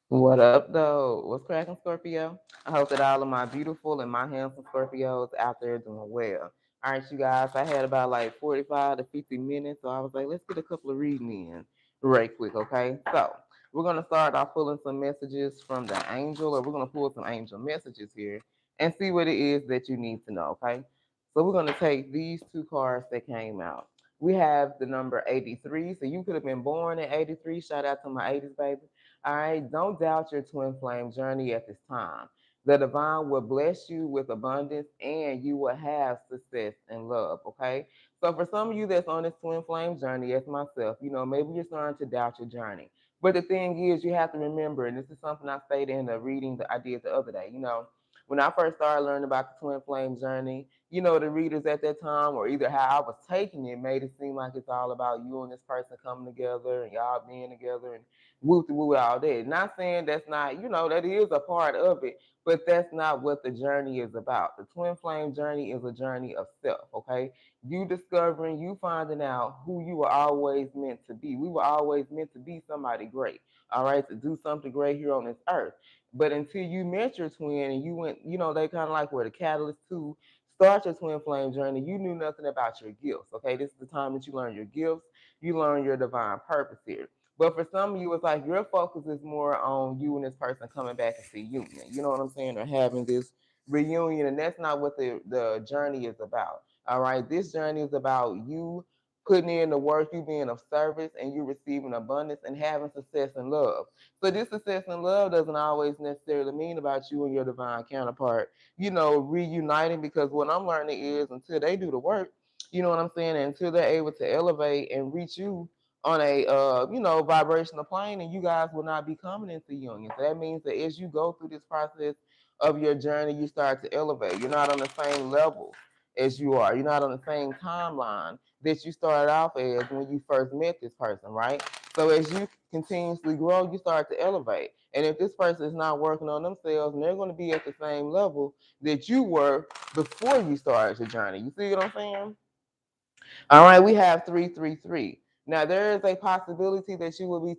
What up, though? What's cracking, Scorpio? I hope that all of my beautiful and my handsome Scorpios out there doing well. All right, you guys, I had about like 45 to 50 minutes, so I was like, let's get a couple of reading in right quick, okay? So, we're going to start off pulling some messages from the angel, or we're going to pull some angel messages here and see what it is that you need to know, okay? So, we're going to take these two cards that came out. We have the number 83, so you could have been born in 83. Shout out to my 80s, baby. All right, don't doubt your twin flame journey at this time. The divine will bless you with abundance and you will have success and love, okay? So for some of you that's on this twin flame journey, as myself, maybe you're starting to doubt your journey. But the thing is, you have to remember, and this is something I stated in the reading that I did the other day, when I first started learning about the twin flame journey, the readers at that time, or either how I was taking it, made it seem like it's all about you and this person coming together and y'all being together and woo to woo all that. Not saying that's not, that is a part of it, but that's not what the journey is about. The twin flame journey is a journey of self, okay? You discovering, you finding out who you were always meant to be. We were always meant to be somebody great, all right, to do something great here on this earth. But until you met your twin and you went, they kind of like were the catalyst to start your twin flame journey, you knew nothing about your gifts, okay? This is the time that you learn your gifts, you learn your divine purpose here. But for some of you, it's like your focus is more on you and this person coming back and see union. You know what I'm saying? Or having this reunion. And that's not what the journey is about. All right. This journey is about you putting in the work, you being of service, and you receiving abundance and having success and love. So this success and love doesn't always necessarily mean about you and your divine counterpart, reuniting, because what I'm learning is until they do the work, you know what I'm saying, until they're able to elevate and reach you on a vibrational plane, and you guys will not be coming into union. So that means that as you go through this process of your journey, you start to elevate. You're not on the same level as you are. You're not on the same timeline that you started off as when you first met this person, right? So as you continuously grow, you start to elevate. And if this person is not working on themselves, and they're going to be at the same level that you were before you started your journey. You see what I'm saying? All right, we have 333. Now, there is a possibility that you will be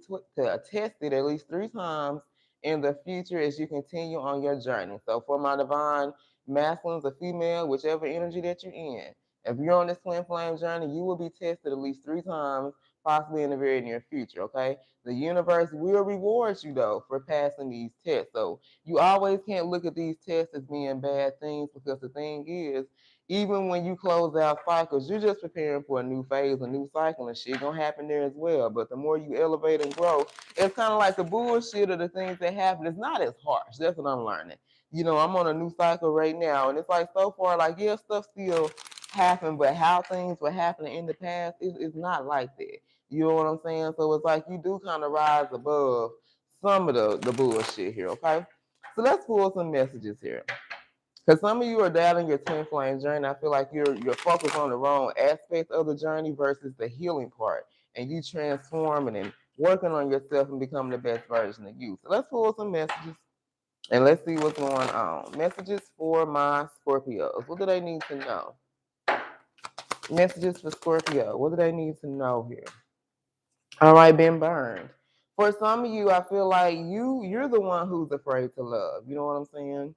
tested at least 3 times in the future as you continue on your journey. So, for my divine masculines or female, whichever energy that you're in, if you're on this twin flame journey, you will be tested at least 3 times, possibly in the very near future. Okay, the universe will reward you though for passing these tests. So, you always can't look at these tests as being bad things, because the thing is, even when you close out cycles, you're just preparing for a new phase, a new cycle, and shit gonna happen there as well. But the more you elevate and grow, it's kind of like the bullshit of the things that happen. It's not as harsh. That's what I'm learning. I'm on a new cycle right now, and it's like so far, like, yeah, stuff still happen, but how things were happening in the past is not like that. You know what I'm saying? So it's like you do kind of rise above some of the bullshit here, okay? So let's pull some messages here. Because some of you are doubting your twin flame journey. I feel like you're focused on the wrong aspect of the journey versus the healing part, and you transforming and working on yourself and becoming the best version of you. So let's pull some messages and let's see what's going on. Messages for my Scorpios. What do they need to know? Messages for Scorpio. What do they need to know here? All right, been burned. For some of you, I feel like you're the one who's afraid to love. You know what I'm saying?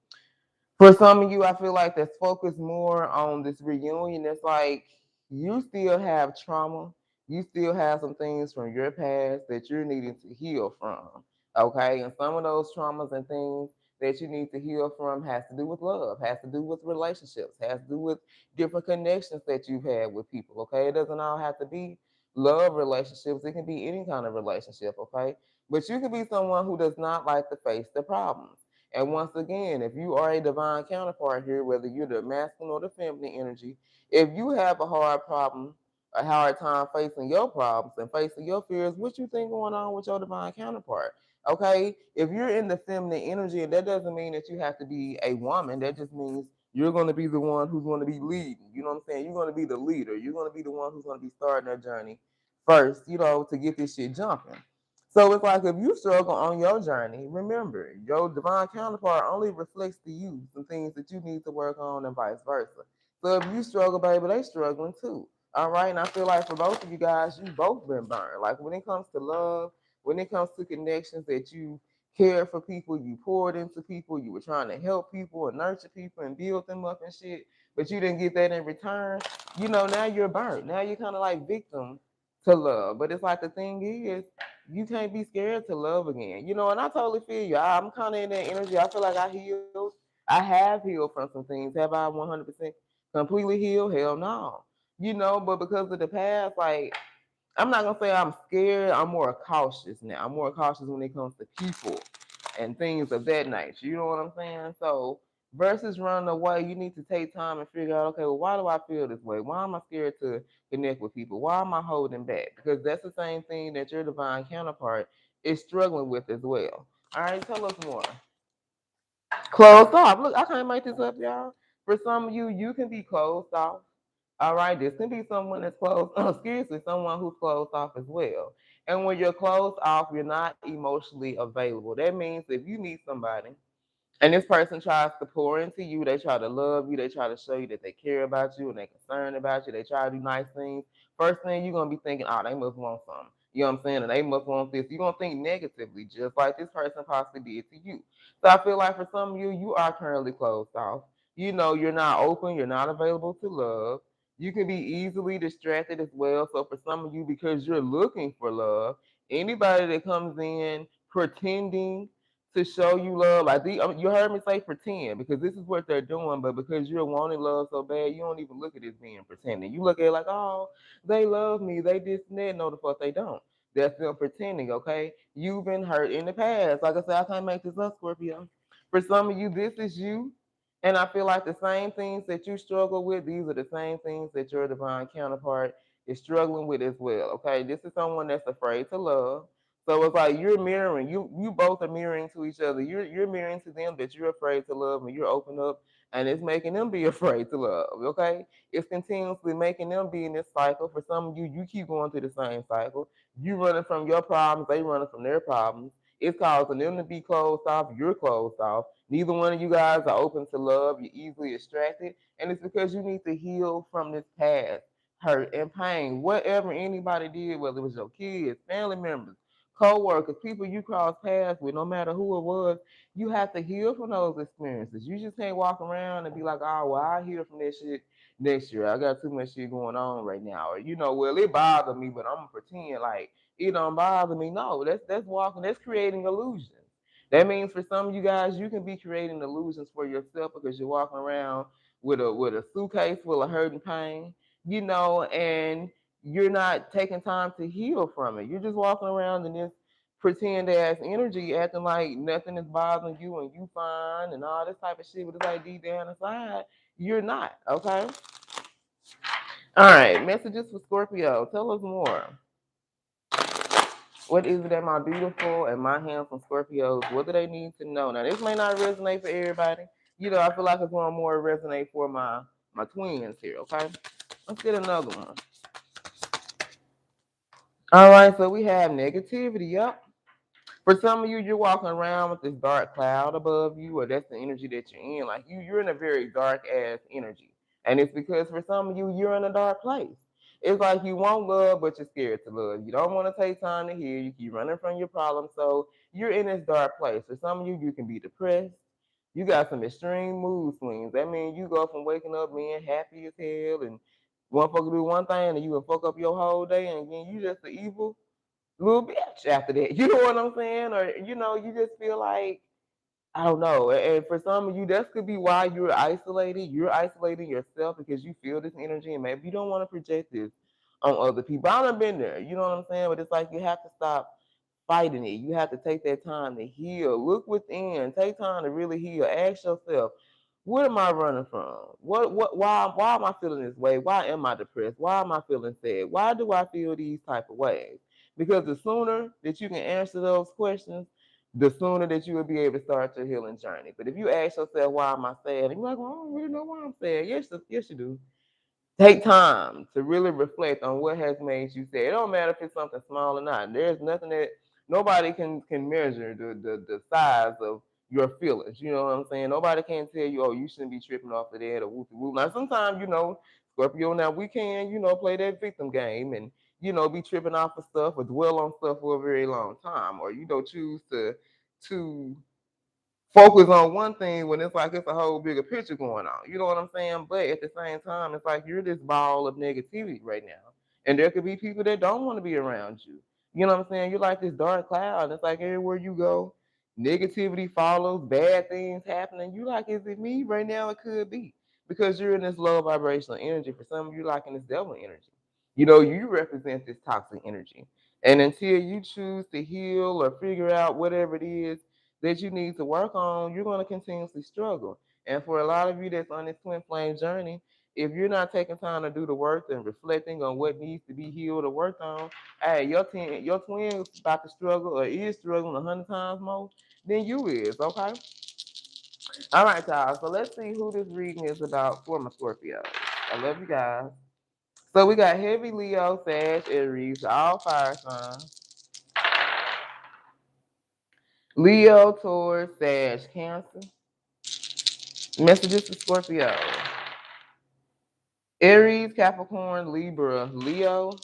For some of you, I feel like that's focused more on this reunion. It's like you still have trauma. You still have some things from your past that you're needing to heal from. Okay. And some of those traumas and things that you need to heal from has to do with love, has to do with relationships, has to do with different connections that you've had with people. Okay. It doesn't all have to be love relationships. It can be any kind of relationship. Okay. But you can be someone who does not like to face the problems. And once again, if you are a divine counterpart here, whether you're the masculine or the feminine energy, if you have a hard problem, a hard time facing your problems and facing your fears, what you think going on with your divine counterpart? Okay, if you're in the feminine energy, and that doesn't mean that you have to be a woman. That just means you're going to be the one who's going to be leading. You know what I'm saying? You're going to be the leader. You're going to be the one who's going to be starting that journey first, to get this shit jumping. So it's like if you struggle on your journey, remember your divine counterpart only reflects to you some things that you need to work on and vice versa. So if you struggle, baby, they struggling too. All right. And I feel like for both of you guys, you both been burned. Like when it comes to love, when it comes to connections that you cared for people, you poured into people, you were trying to help people and nurture people and build them up and shit, but you didn't get that in return, now you're burnt. Now you're kind of like victim to love. But it's like the thing is, you can't be scared to love again. And I totally feel you. I'm kind of in that energy. I feel like I healed. I have healed from some things. Have I 100% completely healed? Hell no. But because of the past, like, I'm not gonna say I'm scared. I'm more cautious now. I'm more cautious when it comes to people and things of that nature. You know what I'm saying? So versus running away, you need to take time and figure out, okay, well, why do I feel this way? Why am I scared to connect with people? Why am I holding back? Because that's the same thing that your divine counterpart is struggling with as well. All right, tell us more. Closed off. Look, I can't make this up, y'all. For some of you, you can be closed off. All right, this can be someone that's closed, excuse me, someone who's closed off as well. And when you're closed off, you're not emotionally available. That means if you meet somebody and this person tries to pour into you, they try to love you, they try to show you that they care about you and they're concerned about you, they try to do nice things. First thing you're gonna be thinking, oh, they must want something. You know what I'm saying? And they must want this. You're gonna think negatively, just like this person possibly did to you. So I feel like for some of you, you are currently closed off. You're not open, you're not available to love. You can be easily distracted as well. So for some of you, because you're looking for love, anybody that comes in pretending to show you love. Like you heard me say pretend because this is what they're doing, but because you're wanting love so bad, you don't even look at it being pretending. You look at it like, oh, they love me, they this and that. No, the fuck they don't. That's them pretending, okay? You've been hurt in the past. Like I said, I can't make this up, Scorpio. For some of you, this is you. And I feel like the same things that you struggle with, these are the same things that your divine counterpart is struggling with as well. Okay, this is someone that's afraid to love. So it's like you're mirroring. You both are mirroring to each other. You're mirroring to them that you're afraid to love and you're open up and it's making them be afraid to love. Okay? It's continuously making them be in this cycle. For some of you, you keep going through the same cycle. You running from your problems, they running from their problems. It's causing them to be closed off, you're closed off. Neither one of you guys are open to love. You're easily distracted. And it's because you need to heal from this past hurt and pain. Whatever anybody did, whether it was your kids, family members, co-workers, people you cross paths with, no matter who it was, you have to heal from those experiences. You just can't walk around and be like, oh, well, I heal from that shit next year. I got too much shit going on right now. Or, well, it bothered me, but I'm going to pretend like it don't bother me. No, that's creating illusions. That means for some of you guys, you can be creating illusions for yourself because you're walking around with a suitcase full of hurt and pain, and you're not taking time to heal from it. You're just walking around in this pretend ass energy, acting like nothing is bothering you and you fine and all this type of shit. But it's like deep down inside, you're not. Okay. All right. Messages for Scorpio. Tell us more. What is it that my beautiful and my handsome Scorpios, what do they need to know? Now, this may not resonate for everybody. I feel like it's going to more resonate for my twins here, okay? Let's get another one. All right, so we have negativity. Yep. For some of you, you're walking around with this dark cloud above you, or that's the energy that you're in. Like you're in a very dark ass energy. And it's because for some of you, you're in a dark place. It's like you want love, but you're scared to love. You don't want to take time to heal. You keep running from your problems. So you're in this dark place. For some of you, you can be depressed. You got some extreme mood swings. That means you go from waking up being happy as hell and one fucker do one thing and you can fuck up your whole day and again you just the evil little bitch after that. You know what I'm saying? Or you just feel like I don't know. And for some of you, that could be why you're isolated. You're isolating yourself because you feel this energy and maybe you don't want to project this on other people. I done been there. You know what I'm saying? But it's like you have to stop fighting it. You have to take that time to heal. Look within. Take time to really heal. Ask yourself, what am I running from? Why am I feeling this way? Why am I depressed? Why am I feeling sad? Why do I feel these type of ways? Because the sooner that you can answer those questions, the sooner that you will be able to start your healing journey. But if you ask yourself, why am I sad? And you're like, well, I don't really know why I'm sad. Yes, you do. Take time to really reflect on what has made you sad. It don't matter if it's something small or not. There's nothing that nobody can measure the size of your feelings. You know what I'm saying? Nobody can tell you, oh, you shouldn't be tripping off of that or whoop whoop. Now sometimes, Scorpio, now we can, play that victim game and, be tripping off of stuff or dwell on stuff for a very long time. Or, choose to to focus on one thing when it's like it's a whole bigger picture going on. You know what I'm saying? But at the same time, it's like you're this ball of negativity right now. And there could be people that don't want to be around you. You know what I'm saying? You're like this dark cloud. It's like everywhere you go, negativity follows, bad things happen. And you like, is it me? Right now it could be. Because you're in this low vibrational energy. For some of you like in this devil energy. You know, you represent this toxic energy. And until you choose to heal or figure out whatever it is that you need to work on, you're going to continuously struggle. And for a lot of you that's on this twin flame journey, if you're not taking time to do the work and reflecting on what needs to be healed or worked on, hey, your twin is about to struggle or is struggling 100 times more than you is, okay? All right, y'all. So let's see who this reading is about for my Scorpio. I love you guys. So we got heavy Leo, Sag, Aries, all fire signs. Leo, Taurus, Sag, Cancer. Messages for Scorpio. Aries, Capricorn, Libra, Leo,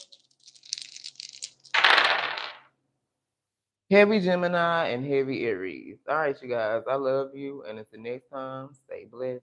heavy Gemini, and heavy Aries. All right, you guys. I love you. And until next time, stay blessed.